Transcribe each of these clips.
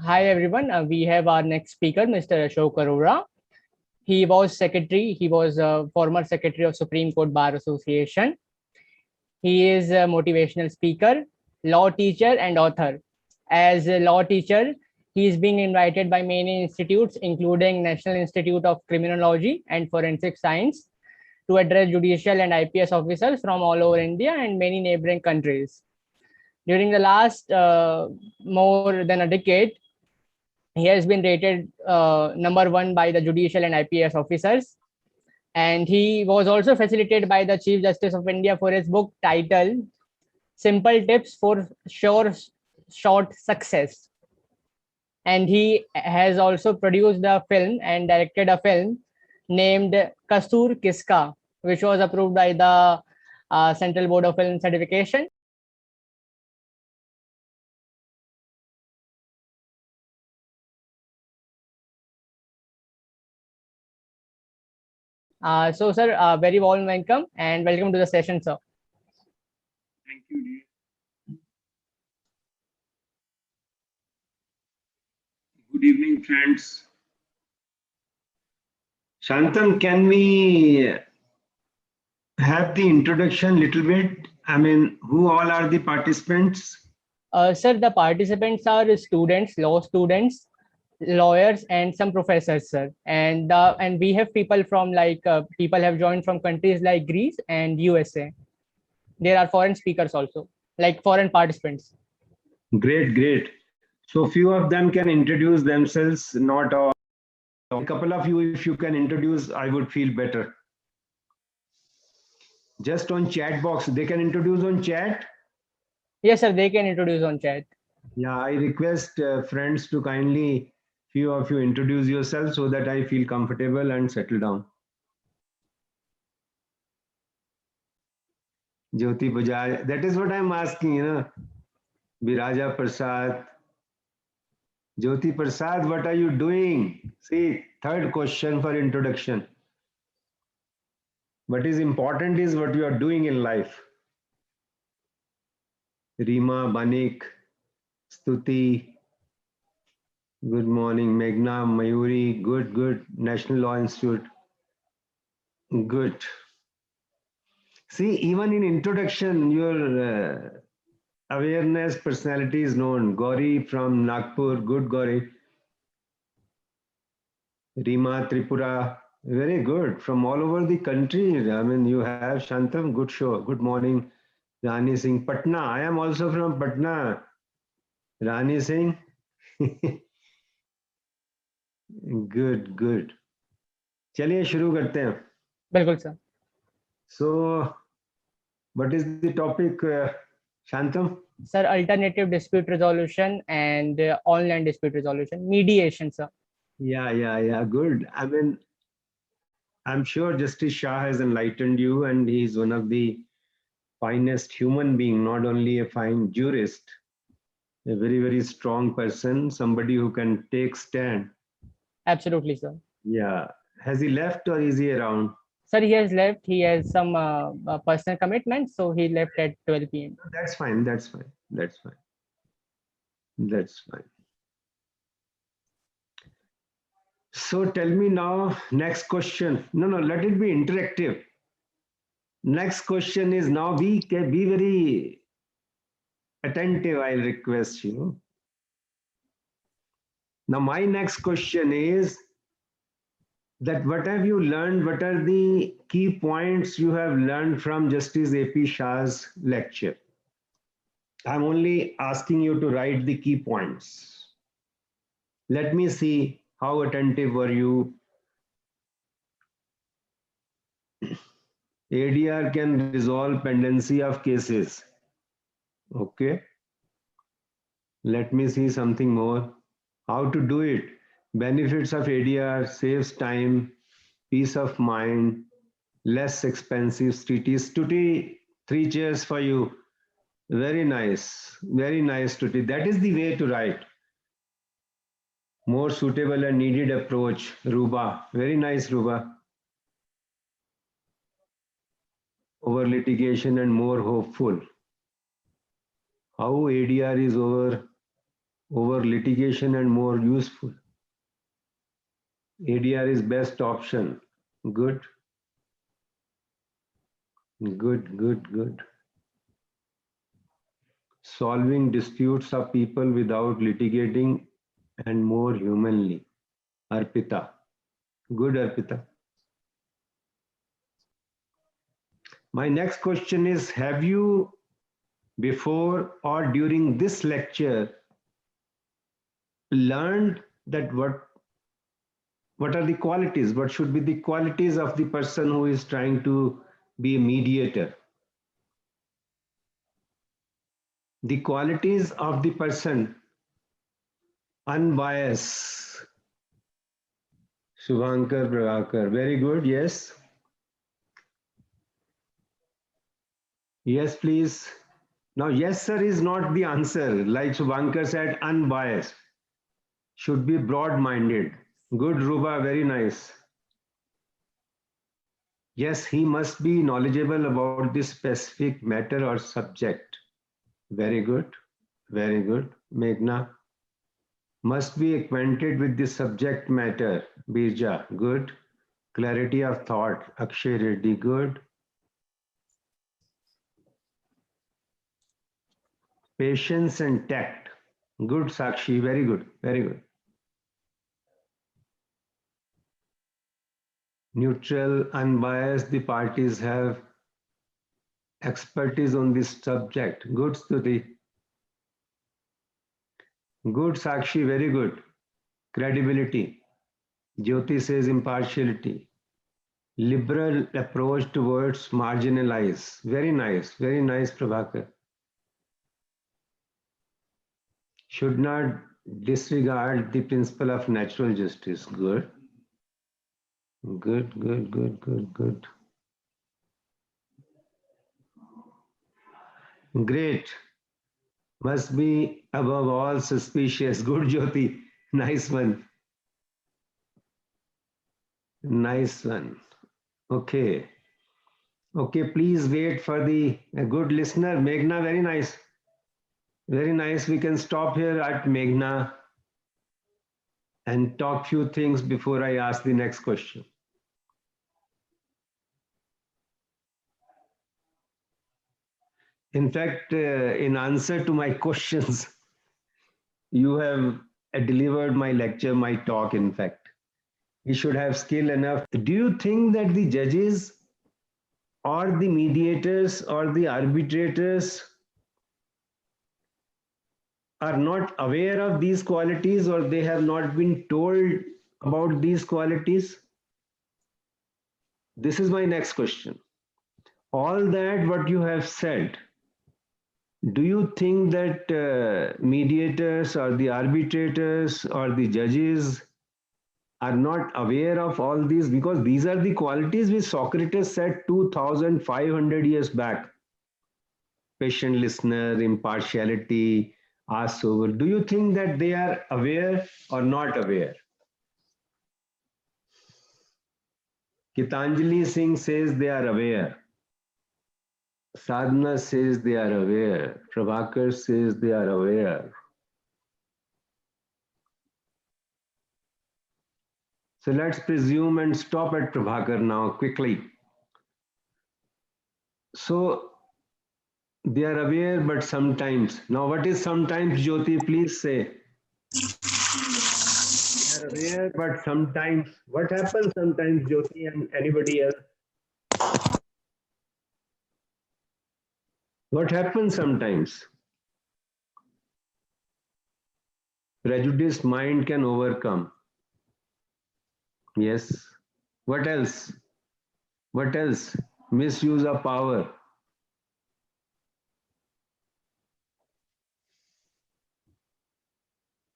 Hi everyone. We have our next speaker, Mr. Ashok Arora. He was secretary. He was a former secretary of Supreme Court Bar Association. He is a motivational speaker, law teacher, and author. As a law teacher, he is being invited by many institutes, including National Institute of Criminology and Forensic Science, to address judicial and IPS officers from all over India and many neighboring countries. During the last more than a decade, he has been rated number one by the judicial and IPS officers. And he was also facilitated by the Chief Justice of India for his book titled Simple Tips for Short Success. And he has also produced a film and directed a film named Kastoor Kiska, which was approved by the Central Board of Film Certification. So, sir, very warm welcome and welcome to the session, sir. Thank you, dear. Good evening, friends. Shantam, can we have the introduction little bit? I mean, who all are the participants? Sir, the participants are students, law students, lawyers, and some professors, sir. And we have people from people have joined from countries like Greece and USA. There are foreign speakers also, like foreign participants. Great, great. So few of them can introduce themselves, not all. A couple of you, if you can introduce, I would feel better. Just on chat box, they can introduce on chat? Yes, sir, they can introduce on chat. Yeah, I request friends to kindly, few of you introduce yourself so that I feel comfortable and settle down. Jyoti Bajaj, that is what I'm asking, you know. Viraja Prasad. Jyoti Prasad, what are you doing? See, third question for introduction. What is important is what you are doing in life. Rima, Banik, Stuti, good morning. Meghna, Mayuri, good, good. National Law Institute, good. See, even in introduction, your awareness personality is known. Gauri from Nagpur, good Gauri. Rima, Tripura, very good. From all over the country. I mean, you have Shantam, good show. Good morning. Rani Singh, Patna. I am also from Patna. Rani Singh. Good, good. चलिए शुरू करते हैं. बिल्कुल sir. So, what is the topic, Shantam? Sir, alternative dispute resolution and online dispute resolution, mediation, sir. Yeah, good. I mean, I'm sure Justice Shah has enlightened you, and he is one of the finest human being, not only a fine jurist, a very, very strong person, somebody who can take stand. Absolutely, sir. Yeah. Has he left or is he around? Sir, he has left. He has some personal commitments, so he left at 12 p.m. That's fine. That's fine. That's fine. That's fine. So tell me now, next question. No, let it be interactive. Next question is now be very attentive, I'll request you. Now my next question is that what have you learned? What are the key points you have learned from Justice A.P. Shah's lecture? I'm only asking you to write the key points. Let me see how attentive were you. ADR can resolve pendency of cases. Okay. Let me see something more. How to do it? Benefits of ADR: saves time, peace of mind, less expensive cities. Tuti, 3 cheers for you. Very nice, Tuti. That is the way to write. More suitable and needed approach. Ruba, very nice, Ruba. Over litigation and more hopeful. How ADR is over over litigation and more useful. ADR is best option. Good. Good. Solving disputes of people without litigating and more humanly. Arpita. Good, Arpita. My next question is, have you before or during this lecture learned that what are the qualities, what should be the qualities of the person who is trying to be a mediator? The qualities of the person, unbiased. Shubhankar Prabhakar, very good, yes. Yes, please. Now, yes, sir is not the answer. Like Shubhankar said, unbiased. Should be broad-minded. Good, Ruba, very nice. Yes, he must be knowledgeable about this specific matter or subject. Very good. Meghna. Must be acquainted with the subject matter. Birja, good. Clarity of thought. Akshay Reddy, good. Patience and tact. Good, Sakshi, very good. Neutral, unbiased, the parties have expertise on this subject. Good, Stuti. Good, Sakshi, very good. Credibility. Jyoti says impartiality. Liberal approach towards marginalize. Very nice, Prabhakar. Should not disregard the principle of natural justice. Good. Great. Must be above all suspicious. Good, Jyoti. Nice one. Okay, please wait for the good listener. Meghna, very nice. We can stop here at Meghna and talk few things before I ask the next question. In fact, in answer to my questions, you have delivered my lecture, my talk, in fact. You should have skill enough. Do you think that the judges or the mediators or the arbitrators are not aware of these qualities, or they have not been told about these qualities? This is my next question. All that what you have said, do you think that mediators or the arbitrators or the judges are not aware of all these? Because these are the qualities which Socrates said 2500 years back. Patient listener, impartiality, ask over. Do you think that they are aware or not aware? Gitanjali Singh says they are aware. Sadhana says they are aware. Prabhakar says they are aware. So let's presume and stop at Prabhakar now quickly. So they are aware, but sometimes. Now what is sometimes, Jyoti? Please say. They are aware, but sometimes. What happens sometimes, Jyoti, and anybody else? What happens sometimes? Prejudiced mind can overcome. Yes. What else? Misuse of power.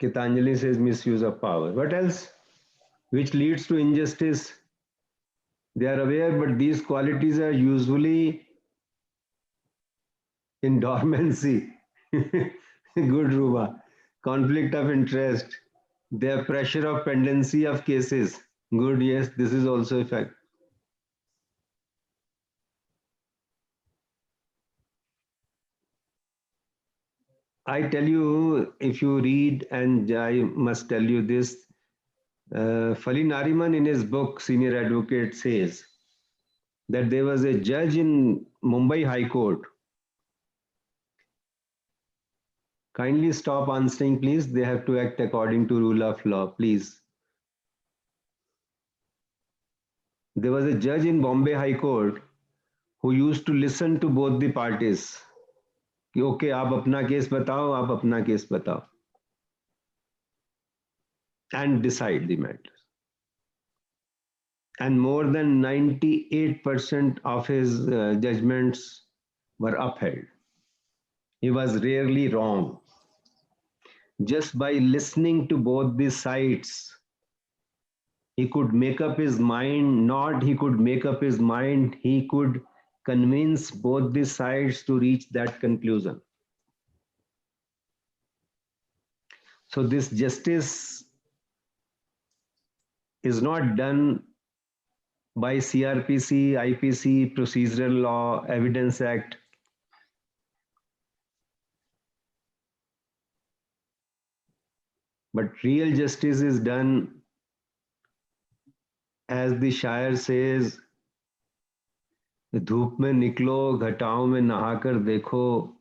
Gitanjali says misuse of power. What else? Which leads to injustice. They are aware, but these qualities are usually in dormancy. Good, Ruba. Conflict of interest. Their pressure of pendency of cases. Good, yes, this is also a fact. I tell you, if you read, and I must tell you this, Fali Nariman in his book Senior Advocate says that there was a judge in Mumbai High Court. Kindly stop answering, please. They have to act according to rule of law, please. There was a judge in Bombay High Court who used to listen to both the parties. कि okay आप अपना case बताओ, आप अपना case बताओ, and decide the matter. And more than 98% of his judgments were upheld. He was rarely wrong. Just by listening to both the sides, he could make up his mind. Not he could make up his mind, he could convince both the sides to reach that conclusion. So this justice is not done by CRPC, IPC, Procedural Law, Evidence Act. But real justice is done, as the Shire says, धूप में निकलो, घटाओं में नहाकर देखो,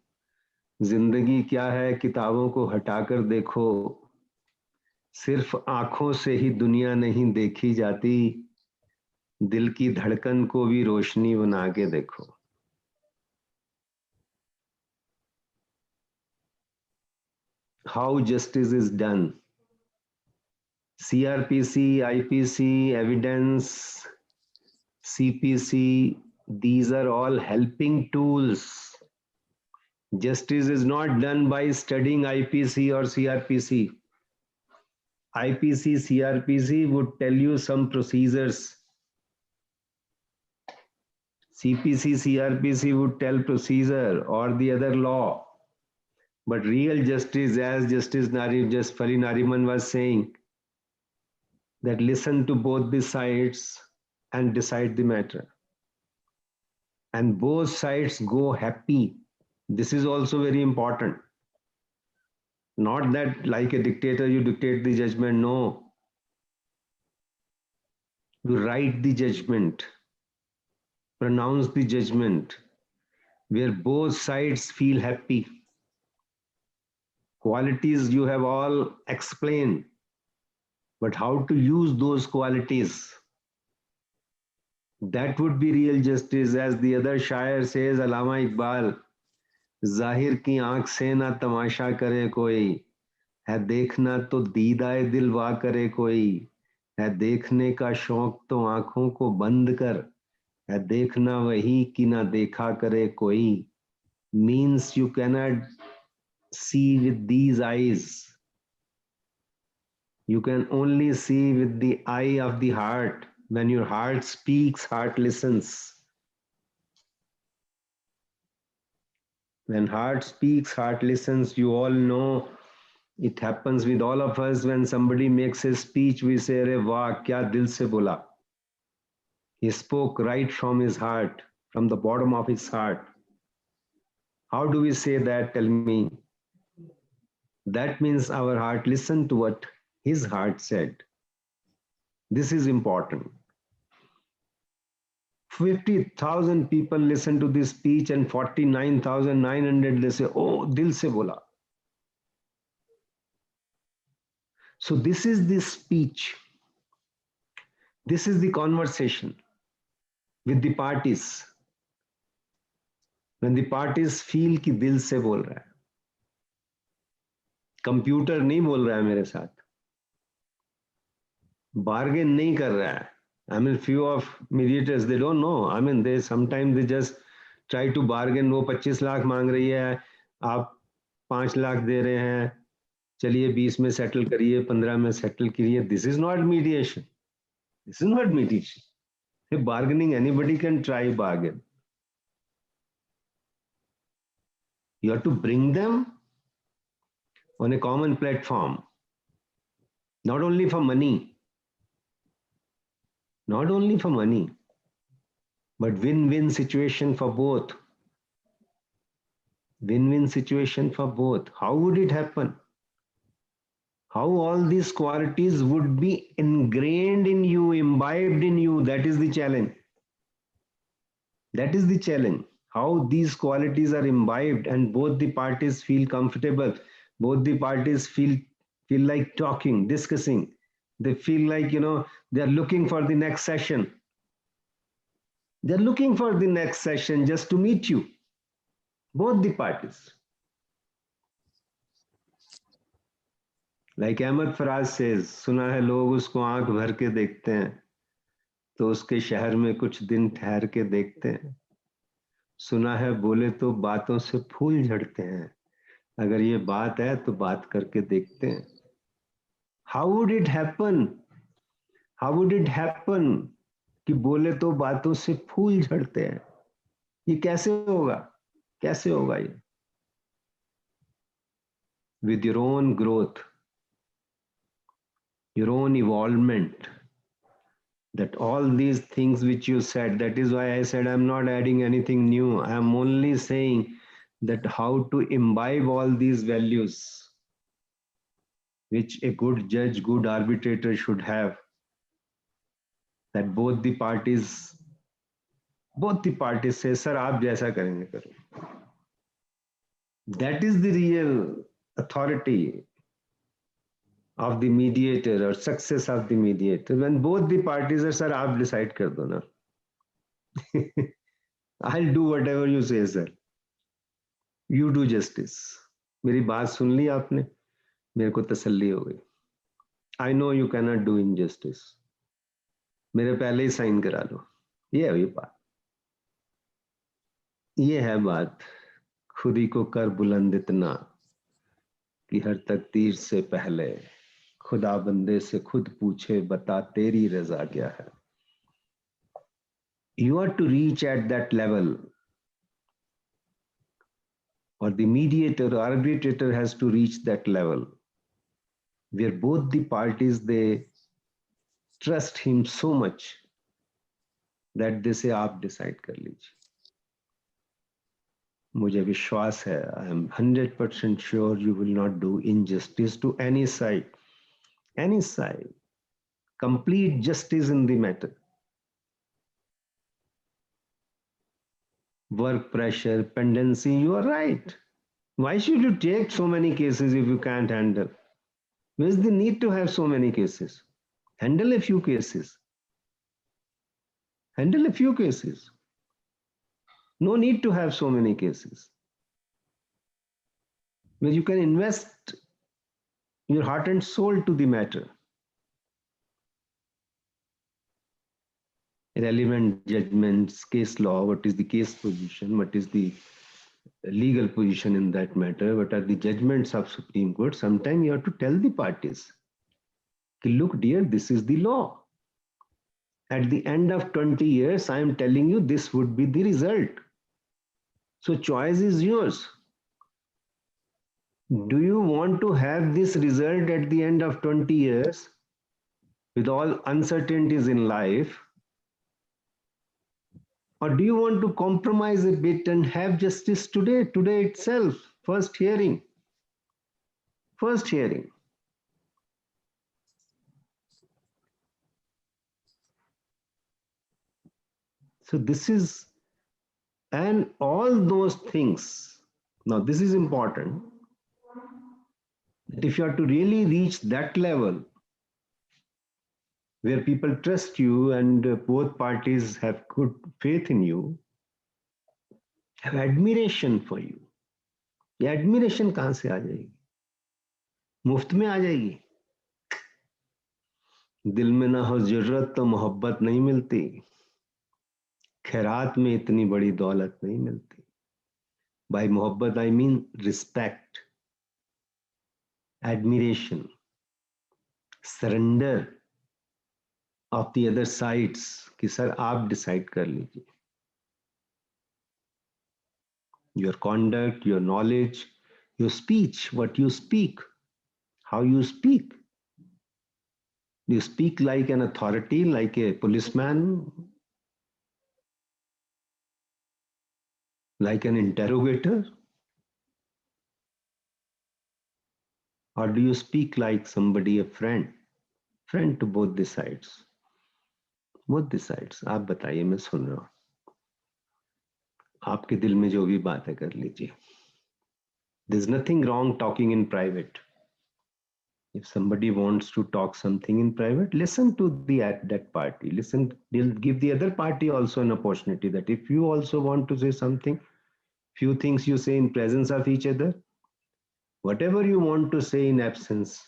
जिंदगी क्या है किताबों को हटाकर देखो, सिर्फ आंखों से ही दुनिया नहीं देखी जाती, दिल की धड़कन को भी रोशनी बना के देखो. How justice is done. CRPC, IPC, evidence, CPC, these are all helping tools. Justice is not done by studying IPC or CRPC. IPC, CRPC would tell you some procedures. CPC, CRPC would tell procedure or the other law. But real justice, as Fali Nariman was saying, that listen to both the sides and decide the matter. And both sides go happy. This is also very important. Not that like a dictator, you dictate the judgment. No. You write the judgment, pronounce the judgment, where both sides feel happy. Qualities you have all explained, but how to use those qualities, that would be real justice. As the other Shire says, Allama Iqbal, जाहिर की आंख से ना तमाशा करे कोई, है देखना तो दीदाए दिल वा करे कोई, है देखने का शौक तो आंखों को बंद कर, है देखना वही कि ना देखा करे कोई. Means you cannot see with these eyes. You can only see with the eye of the heart. When your heart speaks, heart listens. When heart speaks, heart listens. You all know it happens with all of us. When somebody makes a speech, we say, "Arey wah, kya dil se bola." He spoke right from his heart, from the bottom of his heart. How do we say that? Tell me. That means our heart listened to what his heart said. This is important. 50,000 people listen to this speech and 49,900 they say, "Oh, dil se bola." So this is the speech. This is the conversation with the parties. When the parties feel कि दिल से बोल रहा है, computer नहीं बोल रहा है मेरे साथ, बार्गेन नहीं कर रहा है. I mean, few of mediators, they don't know. I mean, they sometimes they just try to bargain. वो 25 लाख मांग रही है, आप 5 लाख दे रहे हैं, चलिए 20 में सेटल करिए, 15 में सेटल करिए. This is not mediation. This is not mediation. If bargaining, anybody can try bargain. You have to bring them on a common platform. Not only for money, but win-win situation for both. Win-win situation for both. How would it happen? How all these qualities would be ingrained in you, imbibed in you? That is the challenge. That is the challenge. How these qualities are imbibed and both the parties feel comfortable. Both the parties feel like talking, discussing. They feel like, they're looking for the next session. They're looking for the next session just to meet you. Both the parties. Like Ahmed Faraz says, सुना है लोग उसको आंख भर के देखते हैं तो उसके शहर में कुछ दिन ठहर के देखते हैं. सुना है बोले तो बातों से फूल झड़ते हैं. अगर ये बात है तो बात करके देखते हैं. How would it happen? How would it happen कि बोले तो बातों से फूल झड़ते हैं? ये कैसे होगा? कैसे होगा ये? With your own growth, your own evolvement, that all these things which you said, that is why I said I'm not adding anything new. I am only saying that how to imbibe all these values which a good judge, good arbitrator should have, that both the parties say, sir, aap jaisa karenge karo. That is the real authority of the mediator or success of the mediator. When both the parties are, sir, aap decide kar do na. I'll do whatever you say, sir. You do justice. मेरी बात सुन ली आपने, मेरे को तसल्ली हो गई. I know you cannot do injustice. मेरे पहले ही साइन करा लो. ये है बात. ये है बात. खुद ही को कर बुलंद इतना कि हर तकदीर से पहले खुदा बंदे से खुद पूछे, बता तेरी रजा क्या है. You are to reach at that level, or the mediator or arbitrator has to reach that level where both the parties, they trust him so much that they say आप decide कर लीजिए. मुझे विश्वास है, I am 100% sure you will not do injustice to any side. Any side. Complete justice in the matter. Work pressure, pendency, you are right. Why should you take so many cases if you can't handle? Where's the need to have so many cases? Handle a few cases. Handle a few cases. No need to have so many cases. Where you can invest your heart and soul to the matter. Relevant judgments, case law, what is the case position, what is the legal position in that matter, what are the judgments of Supreme Court. Sometimes you have to tell the parties, look dear, this is the law. At the end of 20 years, I am telling you this would be the result. So choice is yours. Do you want to have this result at the end of 20 years with all uncertainties in life? Or do you want to compromise a bit and have justice today itself? First hearing. First hearing. So this is, and all those things. Now this is important. That if you are to really reach that level where people trust you and both parties have good faith in you, have admiration for you. ये admiration कहाँ से आ जाएगी? मुफ्त में आ जाएगी. दिल में ना हो जरूरत तो मोहब्बत नहीं मिलती. खैरात में इतनी बड़ी दौलत नहीं मिलती. By मोहब्बत I mean respect, admiration, surrender of the other sides कि सर आप decide कर लीजिए. Your conduct, your knowledge, your speech, what you speak, how you speak. You speak like an authority, like a policeman, like an interrogator, or do you speak like somebody, a friend? Friend to both the sides. Both the sides. आप बताइए, मैं सुन रहा हूँ. आपके दिल में जो भी बात है कर लीजिए. There's nothing wrong talking in private. If somebody wants to talk something in private, listen to that party. Listen, they'll give the other party also an opportunity that if you also want to say something, few things you say in presence of each other, whatever you want to say in absence,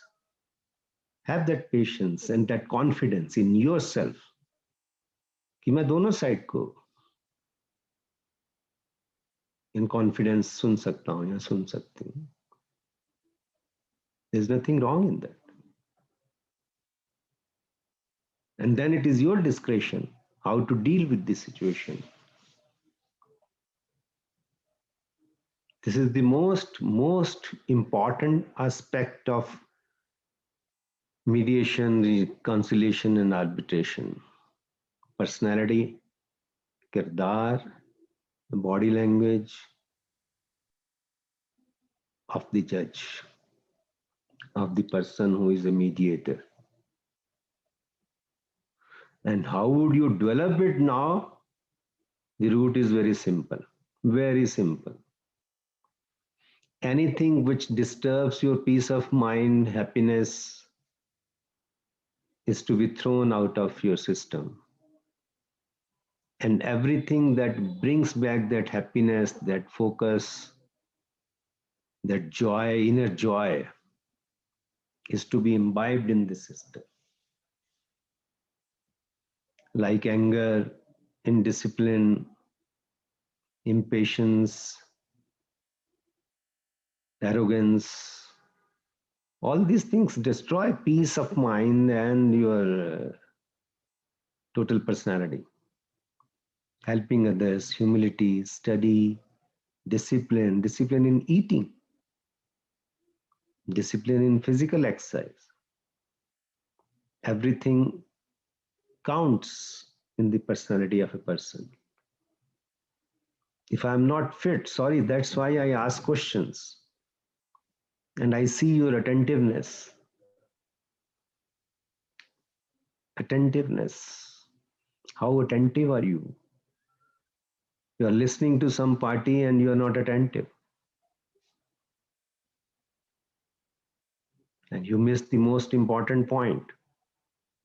have that patience and that confidence in yourself कि मैं दोनों side को in confidence सुन सकता हूँ या सुन सकती हूँ. There's nothing wrong in that. And then it is your discretion how to deal with this situation. This is the most important aspect of mediation, reconciliation, and arbitration. Personality, kirdar, the body language of the judge, of the person who is a mediator. And how would you develop it now? The route is very simple. Very simple. Anything which disturbs your peace of mind, happiness, is to be thrown out of your system. And everything that brings back that happiness, that focus, that joy, inner joy, is to be imbibed in the system. Like anger, indiscipline, impatience, arrogance, all these things destroy peace of mind and your total personality. Helping others, humility, study, discipline, discipline in eating, discipline in physical exercise. Everything counts in the personality of a person. If I'm not fit, sorry, that's why I ask questions. And I see your attentiveness. Attentiveness. How attentive are you? You are listening to some party and you are not attentive. And you miss the most important point.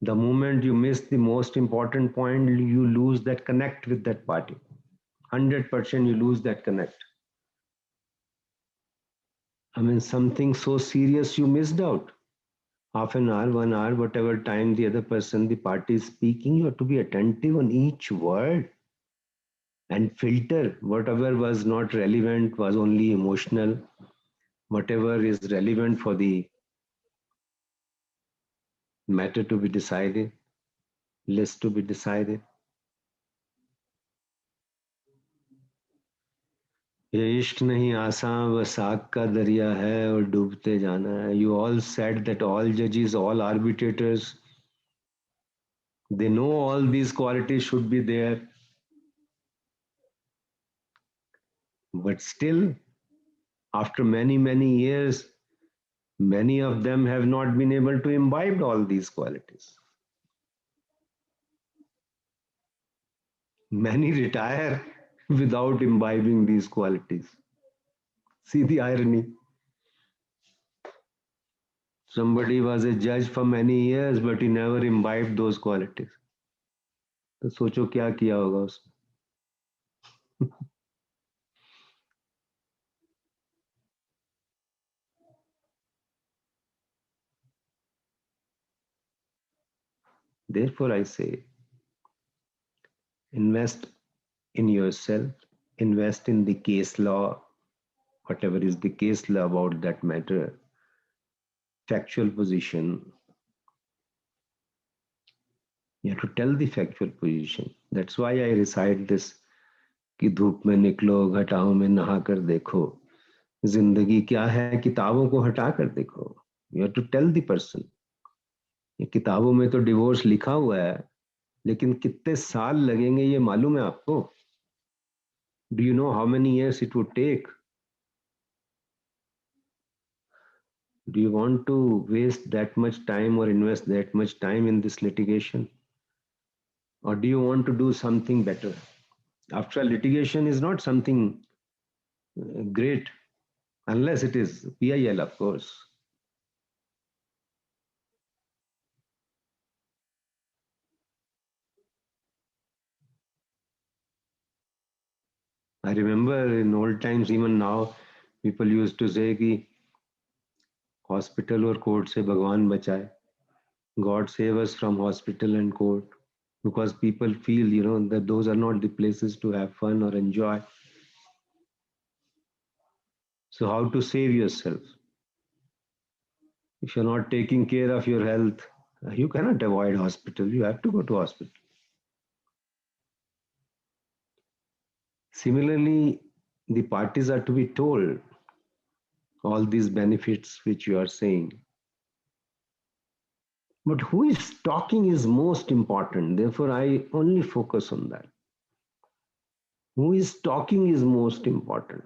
The moment you miss the most important point, you lose that connect with that party. 100% you lose that connect. I mean, something so serious you missed out. Half an hour, 1 hour, whatever time the other person, the party is speaking, you have to be attentive on each word and filter whatever was not relevant, was only emotional, whatever is relevant for the matter to be decided, list to be decided. ये इश्क नहीं आसान वह साग का दरिया है और डूबते जाना है. You all said that all judges, all arbitrators, they know all these qualities should be there. But still, after many years, many of them have not been able to imbibe all these qualities. Many retire without imbibing these qualities. See the irony. Somebody was a judge for many years, but he never imbibed those qualities. तो सोचो क्या किया होगा उसने. Therefore, I say, invest in yourself, invest in the case law, whatever is the case law about that matter, factual position. You have to tell the factual position. That's why I recite this कि धूप में निकलो घटाओं में नहा कर देखो. जिंदगी क्या है किताबों को हटा कर देखो. You have to tell the person. ये किताबों में तो डिवोर्स लिखा हुआ है, लेकिन कितने साल लगेंगे ये मालूम है आपको? Do you know how many years it would take? Do you want to waste that much time or invest that much time in this litigation? Or do you want to do something better? After all, litigation is not something great, unless it is PIL, of course. I remember in old times, even now, people used to say कि hospital or court से भगवान बचाए. God save us from hospital and court, because people feel, that those are not the places to have fun or enjoy. So how to save yourself? If you're not taking care of your health, you cannot avoid hospital. You have to go to hospital. Similarly, the parties are to be told all these benefits which you are saying. But who is talking is most important. Therefore, I only focus on that. Who is talking is most important.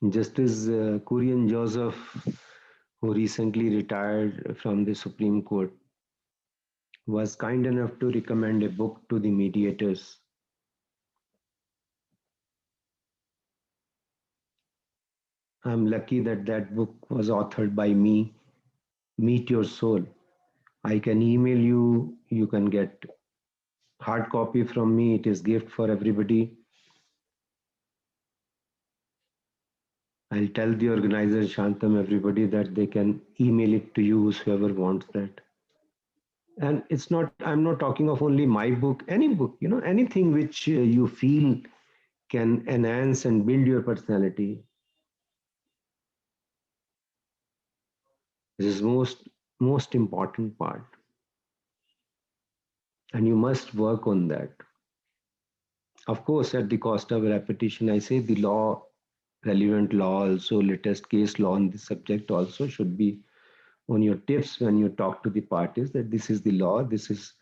Justice Kurian Joseph, who recently retired from the Supreme Court, was kind enough to recommend a book to the mediators. I'm lucky that that book was authored by me, Meet Your Soul. I can email you, you can get hard copy from me. It is gift for everybody. I'll tell the organizer, Shantam, everybody, that they can email it to you, whoever wants that. And it's not, I'm not talking of only my book, any book, anything which you feel can enhance and build your personality. This is most important part. And you must work on that. Of course, at the cost of repetition, I say the law, relevant law also, latest case law on the subject also should be on your tips when you talk to the parties, that this is the law, this is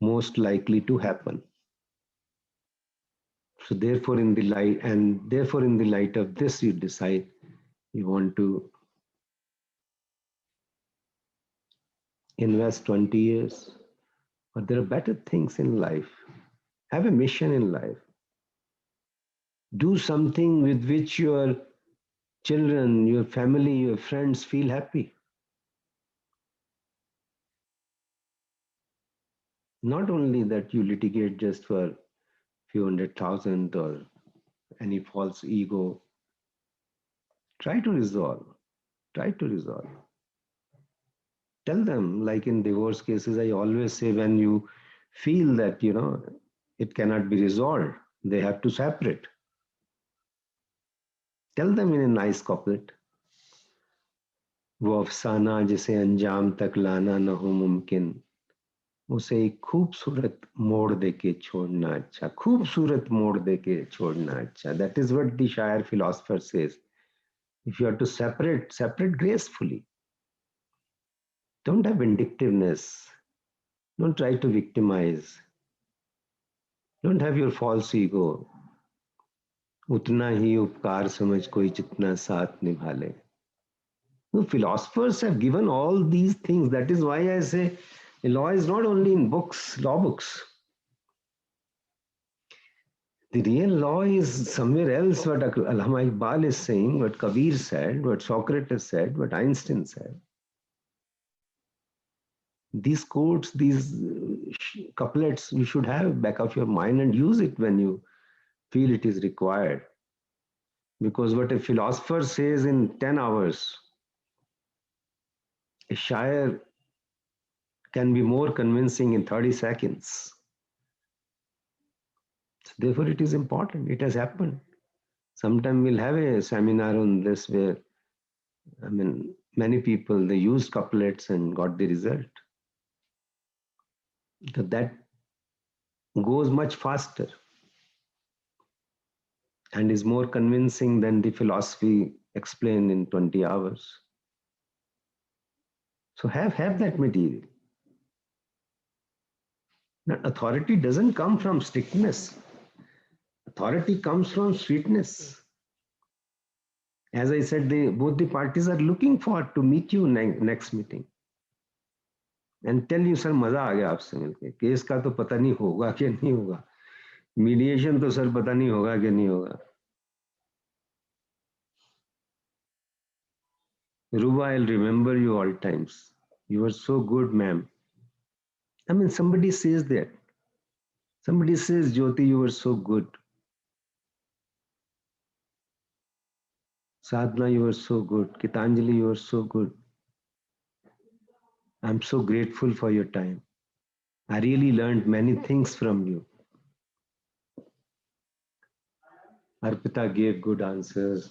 most likely to happen. So therefore in the light of this, you decide you want to invest 20 years. But there are better things in life. Have a mission in life. Do something with which your children, your family, your friends feel happy. Not only that you litigate just for few 100,000 or any false ego. Try to resolve. Try to resolve. Tell them, like in divorce cases, I always say, when you feel that, it cannot be resolved, they have to separate. Tell them in a nice couplet. वो अफसाना जिसे अंजाम तक लाना न हो मुमकिन, उसे एक खूबसूरत मोड़ देके छोड़ना अच्छा, खूबसूरत मोड़ देके छोड़ना अच्छा. That is what the Shire philosopher says. If you are to separate, separate gracefully. Don't have vindictiveness. Don't try to victimize. Don't have your false ego. उतना ही उपकार समझ कोई जितना साथ निभा ले. The philosophers have given all these things. That is why I say the law is not only in books, law books. The real law is somewhere else. What Allama Iqbal is saying, what Kabir said, what Socrates said, what Einstein said. These quotes, these couplets, you should have back of your mind and use it when you feel it is required. Because what a philosopher says in 10 hours, a shire can be more convincing in 30 seconds. So therefore, it is important. It has happened. Sometime we'll have a seminar on this where, many people, they used couplets and got the result. That goes much faster and is more convincing than the philosophy explained in 20 hours. So have that material. Now, authority doesn't come from strictness. Authority comes from sweetness. As I said, both the parties are looking forward to meet you next meeting and tell you, sir, मजा आ गया आपसे मिलके. Case का तो पता नहीं होगा कि नहीं होगा. मीडिएशन तो सर पता नहीं होगा कि नहीं होगा. Ruba, I'll remember you all times. You were so good, ma'am. I mean, somebody says that. Somebody says, Jyoti, you were so good. Sadhna, you were so good. Kitanjali, you were so good. I'm so grateful for your time. I really learned many things from you. Arpita gave good answers.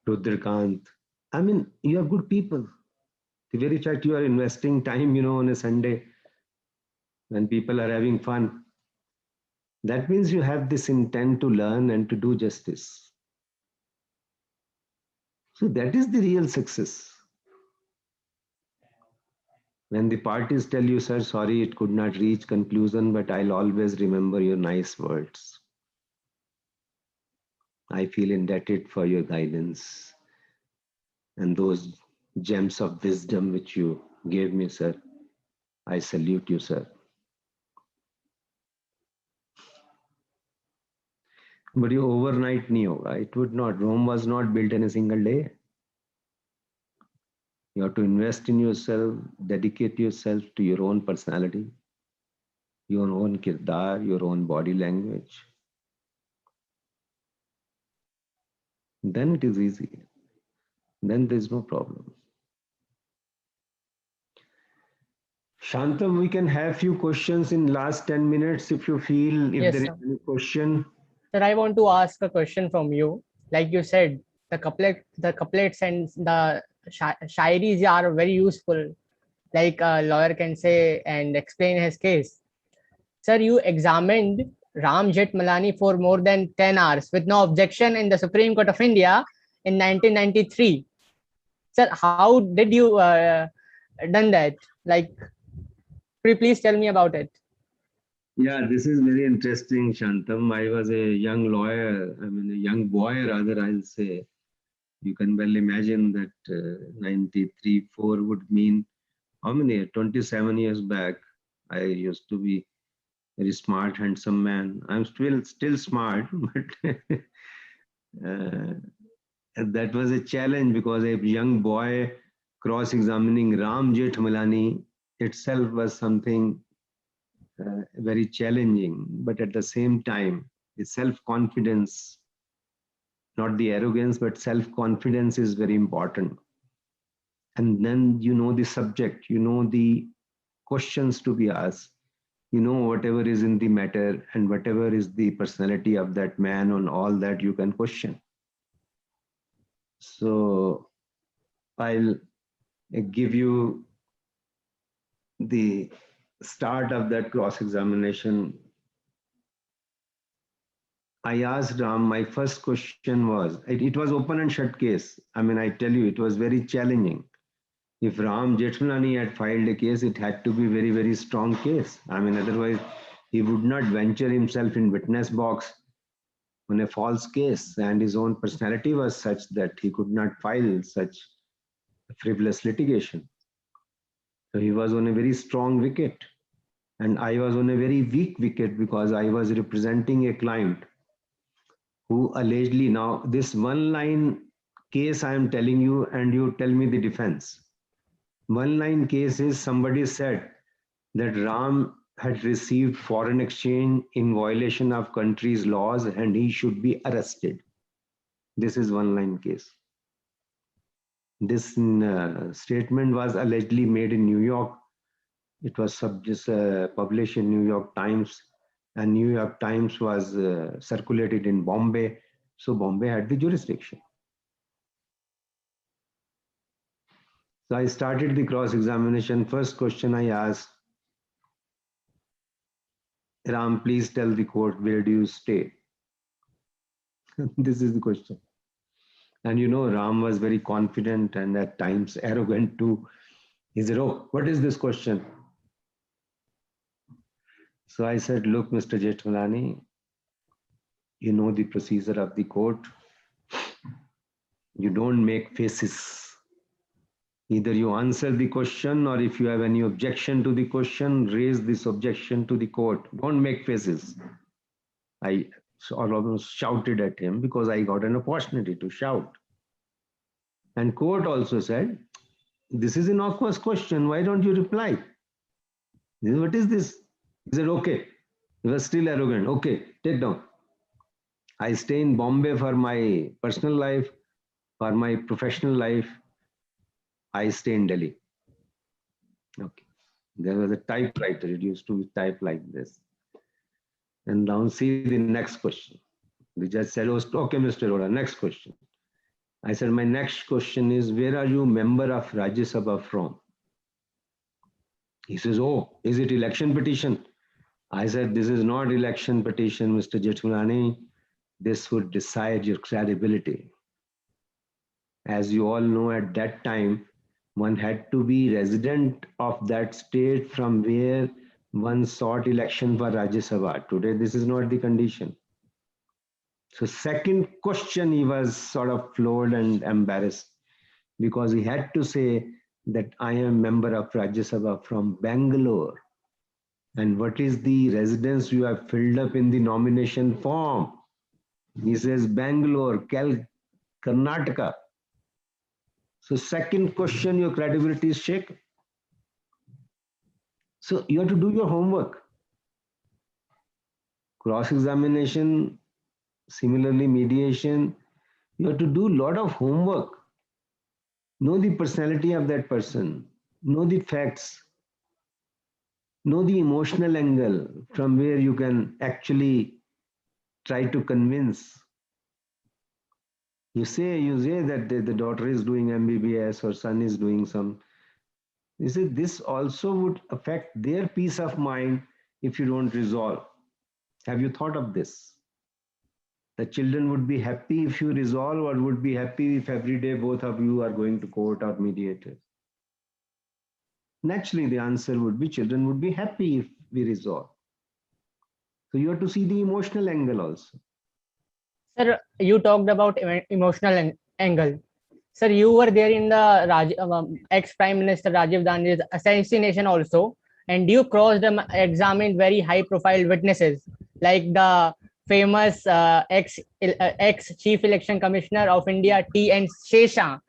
Rudrakant. I mean, you are good people. The very fact you are investing time, on a Sunday when people are having fun, that means you have this intent to learn and to do justice. So that is the real success. When the parties tell you, sir, sorry, it could not reach conclusion, but I'll always remember your nice words. I feel indebted for your guidance and those gems of wisdom which you gave me, sir. I salute you, sir. But you overnight nahi hoga. It would not. Rome was not built in a single day. You have to invest in yourself, dedicate yourself to your own personality, your own kirdar, your own body language. Then it is easy. Then there's no problem. Shantam, we can have few questions in last 10 minutes if you feel, if Yes, there is sir. any question. Sir, I want to ask a question from you. Like you said, the couplets and the shairis are very useful. Like a lawyer can say and explain his case. Sir, you examined Ram Jethmalani for more than 10 hours with no objection in the Supreme Court of India in 1993. Sir, how did you done that? Like, could you please tell me about it? Yeah, this is very interesting, Shantam. I was a young lawyer, I mean, a young boy, rather, I'll say. You can well imagine that 93, 4 would mean how many? 27 years back, I used to be very smart, handsome man. I'm still smart, but that was a challenge because a young boy cross-examining Ram Jethmalani itself was something very challenging. But at the same time, the self-confidence, not the arrogance, but self-confidence is very important. And then you know the subject, you know the questions to be asked, you know whatever is in the matter and whatever is the personality of that man, on all that you can question. So I'll give you the start of that cross-examination. I asked Ram, my first question was, it was open and shut case. I mean, I tell you, it was very challenging. If Ram Jethmalani had filed a case, it had to be very, very strong case. I mean, otherwise he would not venture himself in witness box on a false case, and his own personality was such that he could not file such frivolous litigation. So he was on a very strong wicket, and I was on a very weak wicket because I was representing a client who allegedly, now this one line case I am telling you, and you tell me the defense. One line case is somebody said that Ram had received foreign exchange in violation of country's laws and he should be arrested. This is one line case. This statement was allegedly made in New York. It was published in New York Times, and New York Times was circulated in Bombay. So Bombay had the jurisdiction. So I started the cross-examination. First question I asked, Ram, please tell the court, where do you stay? This is the question. And Ram was very confident and at times arrogant too. He said, oh, what is this question? So I said, look, Mr. Jethmalani, You know the procedure of the court. You don't make faces. Either you answer the question, or if you have any objection to the question, raise this objection to the court. Don't make faces. I almost shouted at him because I got an opportunity to shout. And court also said, this is an awkward question. Why don't you reply? What is this? He said, okay. He was still arrogant. Okay, take down. I stay in Bombay for my personal life, for my professional life. I stay in Delhi. Okay. There was a typewriter. It used to type like this. And now see the next question. The judge said, oh, okay, Mr. Arora, next question. I said, my next question is, where are you member of Rajya Sabha from? He says, oh, is it election petition? I said, this is not election petition, Mr. Jethmalani. This would decide your credibility. As you all know, at that time, one had to be resident of that state from where one sought election for Rajya Sabha. Today, this is not the condition. So second question, he was sort of floored and embarrassed because he had to say that I am member of Rajya Sabha from Bangalore. And what is the residence you have filled up in the nomination form? He says Bangalore, Karnataka. So second question, your credibility is shaken. So you have to do your homework. Cross-examination, similarly mediation, you have to do a lot of homework. Know the personality of that person, know the facts, know the emotional angle from where you can actually try to convince. You say that the daughter is doing MBBS or son is doing some. You see, this also would affect their peace of mind if you don't resolve. Have you thought of this? The children would be happy if you resolve, or would be happy if every day both of you are going to court or mediators? Naturally, the answer would be children would be happy if we resolve. So you have to see the emotional angle also. Sir, you talked about emotional angle. Sir, you were there in the ex-Prime Minister Rajiv Gandhi's assassination also, and you cross-examined very high-profile witnesses like the famous ex-Chief Election Commissioner of India, T.N. Shesha.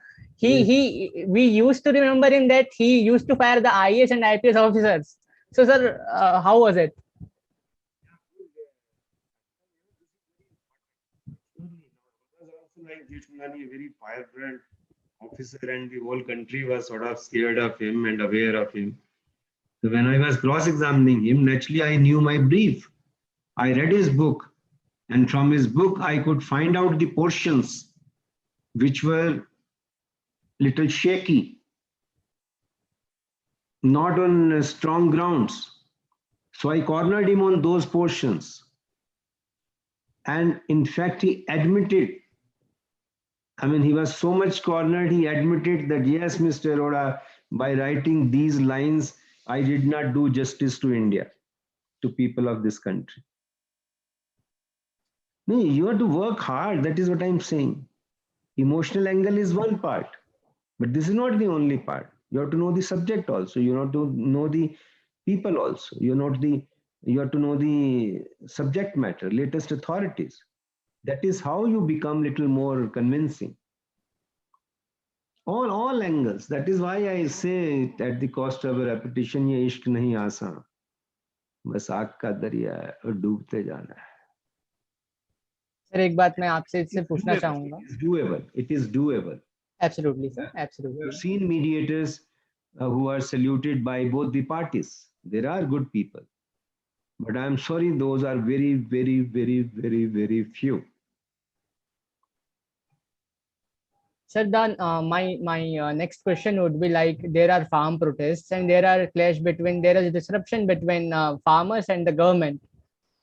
We used to remember him that he used to fire the IAS and IPS officers. So, sir, how was it? Like Jethmalani, a very firebrand officer, and the whole country was sort of scared of him and aware of him. So when I was cross-examining him, naturally I knew my brief. I read his book, and from his book I could find out the portions which were little shaky, not on strong grounds. So I cornered him on those portions. And in fact, he admitted, he was so much cornered, he admitted that, yes, Mr. Arora, by writing these lines, I did not do justice to India, to people of this country. No, you have to work hard. That is what I'm saying. Emotional angle is one part, but this is not the only part. You have to know the subject also. You have to know the people also. You have to know the subject matter, latest authorities. That is how you become little more convincing. All angles. That is why I say at the cost of a repetition, ये इश्क नहीं आसान, बस आग का दरिया है और डूबते जाना है. सर, एक बात मैं आपसे इससे पूछना चाहूंगा. It is doable. Absolutely, sir. Absolutely. You've seen mediators who are saluted by both the parties. There are good people, but I'm sorry, those are very, very, very, very, very few. Sir, then my next question would be like, there are farm protests and there are there is disruption between farmers and the government.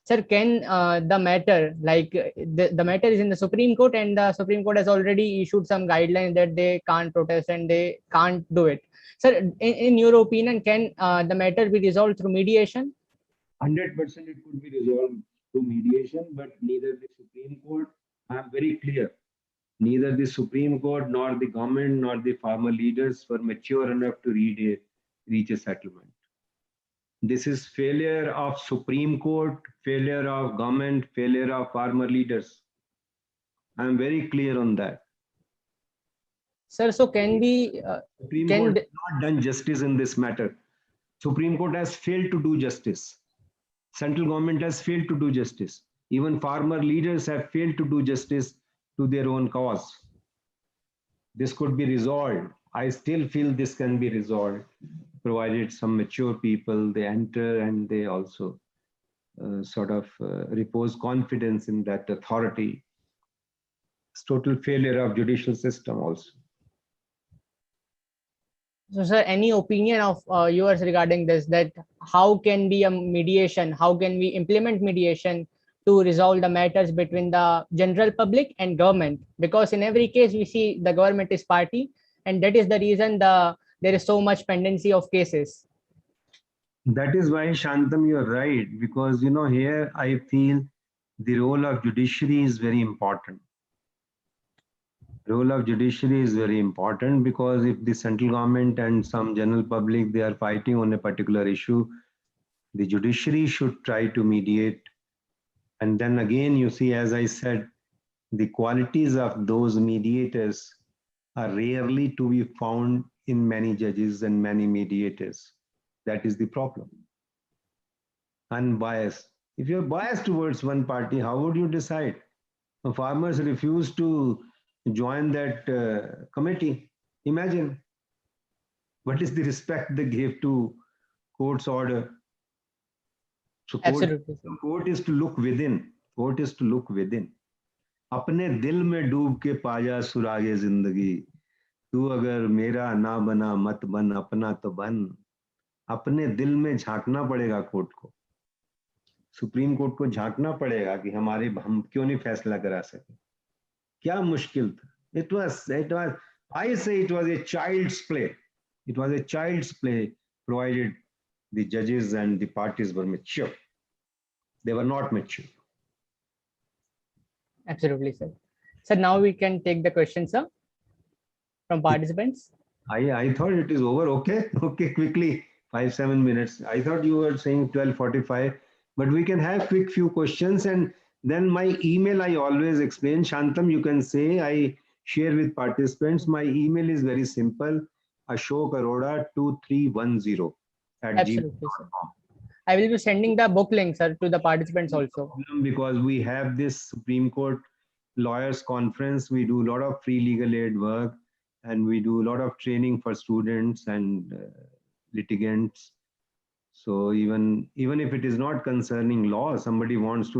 Sir, can the matter, like the matter is in the Supreme Court, and the Supreme Court has already issued some guidelines that they can't protest and they can't do it. Sir, in your opinion, can the matter be resolved through mediation? 100% it could be resolved through mediation, but neither the Supreme Court, I am very clear, neither the Supreme Court nor the government nor the farmer leaders were mature enough to reach a settlement. This is failure of Supreme Court, failure of government, failure of farmer leaders. I am very clear on that. Sir, so can we Supreme can Court has not done justice in this matter. Supreme Court has failed to do justice. Central government has failed to do justice. Even farmer leaders have failed to do justice to their own cause. This could be resolved. I still feel this can be resolved, provided some mature people, they enter and they also repose confidence in that authority. It's total failure of judicial system also. So, sir, any opinion of yours regarding this, that how can be a mediation, how can we implement mediation to resolve the matters between the general public and government? Because in every case, we see the government is party, and that is the reason there is so much pendency of cases. That is why, Shantam, you're right, because, here I feel the role of judiciary is very important. Role of judiciary is very important because if the central government and some general public, they are fighting on a particular issue, the judiciary should try to mediate. And then again, you see, as I said, the qualities of those mediators are rarely to be found in many judges and many mediators. That is the problem. Unbiased. If you're biased towards one party, how would you decide? The farmers refuse to join that committee. Imagine what is the respect they gave to court's order. So court is to look within. Court is to look within. अपने दिल में डूब के पाया सुरागे जिंदगी, तू अगर मेरा ना बना मत बन, अपना तो बन. अपने दिल में झांकना पड़ेगा कोर्ट को, सुप्रीम कोर्ट को झांकना पड़ेगा कि हम क्यों नहीं फैसला करा सके. क्या मुश्किल था. It was, I say it was a child's play. It was a child's play, provided the judges and the parties were mature. They were not mature. Absolutely, sir. Sir, now we can take the questions, sir, from participants. I thought it is over. Okay, quickly, 5-7 minutes. I thought you were saying 12:45, but we can have quick few questions. And then my email, I always explain. Shantam, you can say, I share with participants. My email is very simple, ashokarora2310@gmail.com. I will be sending the book link, sir, to the participants also. Because we have this Supreme Court lawyers conference, we do a lot of free legal aid work, and we do a lot of training for students and litigants. So even if it is not concerning law, somebody wants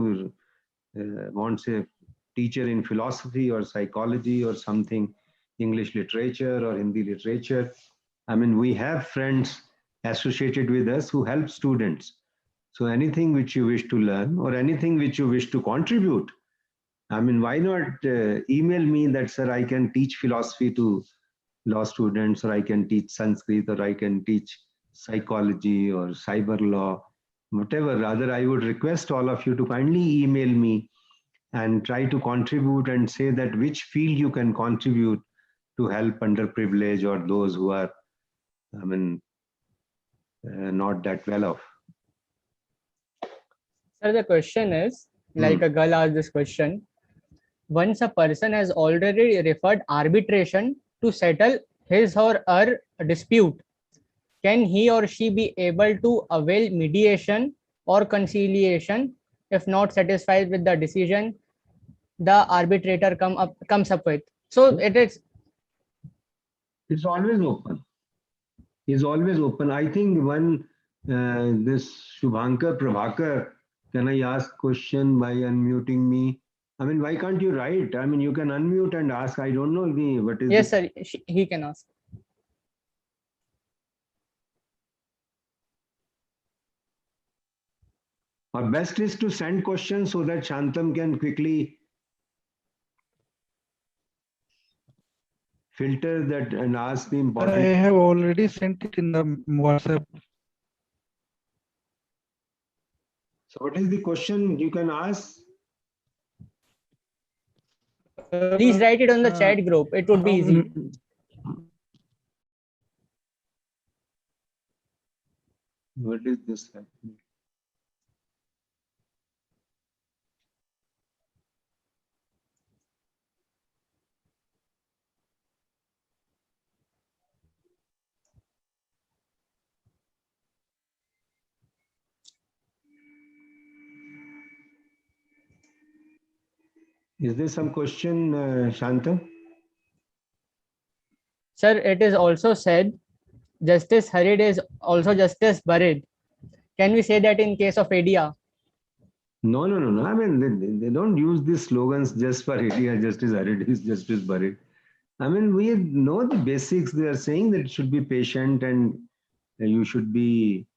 a teacher in philosophy or psychology or something, English literature or Hindi literature. I mean, we have friends associated with us who help students. So anything which you wish to learn or anything which you wish to contribute, I mean, why not email me that, sir, I can teach philosophy to law students, or I can teach Sanskrit, or I can teach psychology or cyber law, whatever. Rather, I would request all of you to kindly email me and try to contribute and say that which field you can contribute to help underprivileged or those who are, I mean, not that well off. Sir, the question is, like a girl asked this question, once a person has already referred arbitration to settle his or her dispute, can he or she be able to avail mediation or conciliation if not satisfied with the decision the arbitrator comes up with? So it's always open. It's always open. I think when this Shubhankar Prabhakar, can I ask question by unmuting me? I mean, why can't you write? I mean, you can unmute and ask. I don't know what is. Yes, sir. He can ask. Our best is to send questions so that Shantam can quickly filter that and ask the important. I have already sent it in the WhatsApp. So what is the question you can ask? Please write it on the chat group. It would be easy. What is this happening? Is there some question, Shanta? Sir, it is also said, justice hurried is also justice buried. Can we say that in case of ADR? No. I mean, they don't use these slogans just for India, justice hurried is justice buried. I mean, we know the basics. They are saying that it should be patient and you should be,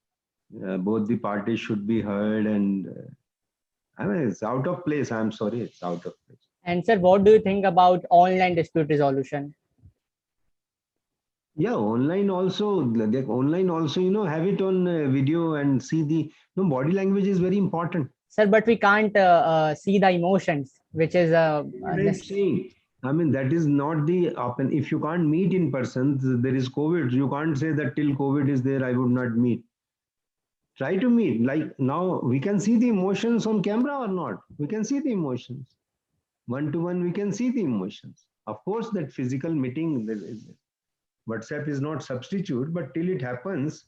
both the parties should be heard. And I mean, it's out of place. I'm sorry, it's out of place. And sir, what do you think about online dispute resolution? Yeah, online also, have it on video and see the, body language is very important. Sir, but we can't see the emotions, which is I mean, that is not the open. If you can't meet in person, there is COVID. You can't say that till COVID is there, I would not meet. Try to meet. Like now, we can see the emotions on camera or not. We can see the emotions. One-to-one, we can see the emotions. Of course, that physical meeting, WhatsApp is not substitute, but till it happens,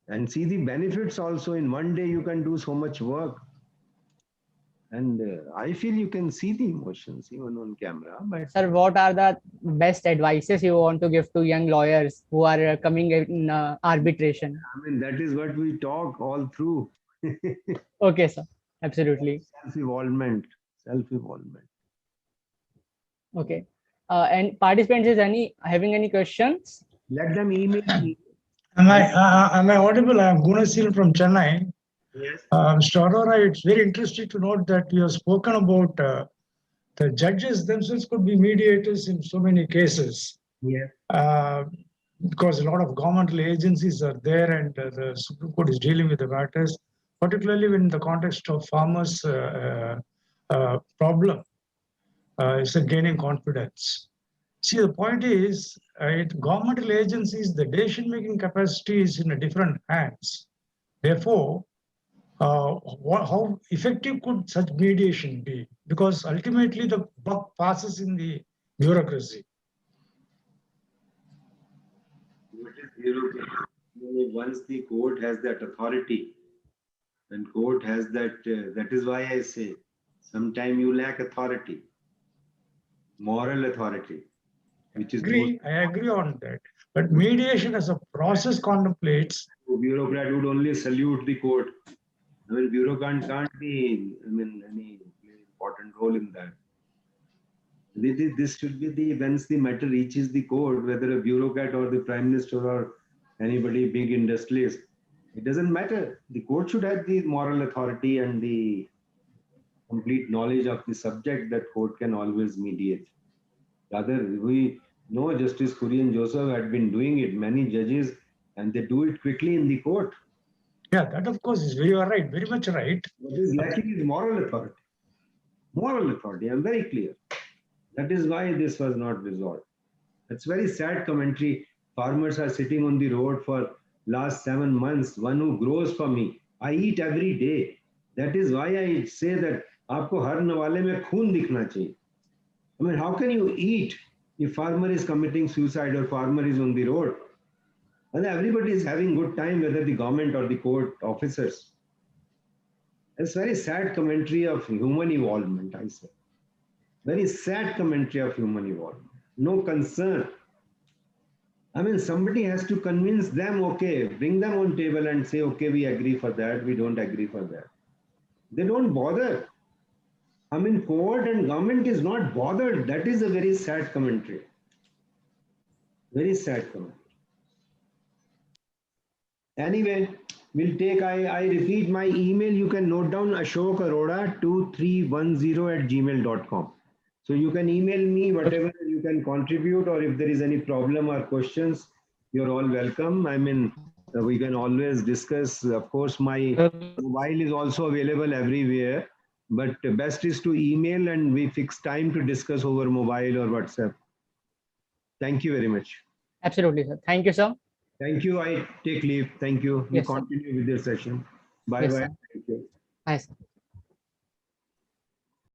and see the benefits also. In one day, you can do so much work. And I feel you can see the emotions even on camera. But sir, what are the best advices you want to give to young lawyers who are coming in arbitration? I mean, that is what we talk all through. Okay, sir. Absolutely. Self-evolvement. Okay. And participants is having any questions? Let them email me. Am I audible? I'm Gunasil from Chennai. Yes. Mr. Arora, it's very interesting to note that you have spoken about the judges themselves could be mediators in so many cases. Yeah. Because a lot of governmental agencies are there and the Supreme Court is dealing with the matters, particularly in the context of farmers' problem. It's a gaining confidence. See, the point is, governmental agencies, the decision-making capacity is in a different hands. Therefore, how effective could such mediation be? Because ultimately the buck passes in the bureaucracy. What is bureaucracy? Once the court has that authority, and court has that, that is why I say, sometimes you lack authority, moral authority, which is I agree on that. But mediation as a process contemplates. Bureaucrat would only salute the court. I mean, bureaucrat can't be, any important role in that. This should be once the matter reaches the court, whether a bureaucrat or the prime minister or anybody big industrialist, it doesn't matter. The court should have the moral authority and the complete knowledge of the subject that court can always mediate. Rather, we know Justice Kurian Joseph had been doing it, many judges, and they do it quickly in the court. Yeah, that of course is very right, very much right. What is lacking is moral authority. Moral authority, I'm very clear. That is why this was not resolved. It's very sad commentary. Farmers are sitting on the road for last 7 months. One who grows for me. I eat every day. That is why I say that आपको हर नवाले में खून दिखना चाहिए. I mean, how can you eat if farmer is committing suicide or farmer is on the road? And everybody is having good time, whether the government or the court officers. It's very sad commentary of human evolvement, I say. Very sad commentary of human evolvement. No concern. I mean, somebody has to convince them, okay, bring them on table and say, okay, we agree for that, we don't agree for that. They don't bother. I mean, court and government is not bothered. That is a very sad commentary. Very sad commentary. Anyway, we'll take, I repeat my email. You can note down ashokarora2310@gmail.com. So you can email me whatever you can contribute, or if there is any problem or questions, you're all welcome. I mean, We can always discuss. Of course, my mobile is also available everywhere, but best is to email and we fix time to discuss over mobile or WhatsApp. Thank you very much. Absolutely, sir. Thank you, sir. Thank you. I take leave. Thank you. You Yes, sir. continue with your session. Bye Yes, bye. sir. Thank you. Bye, sir.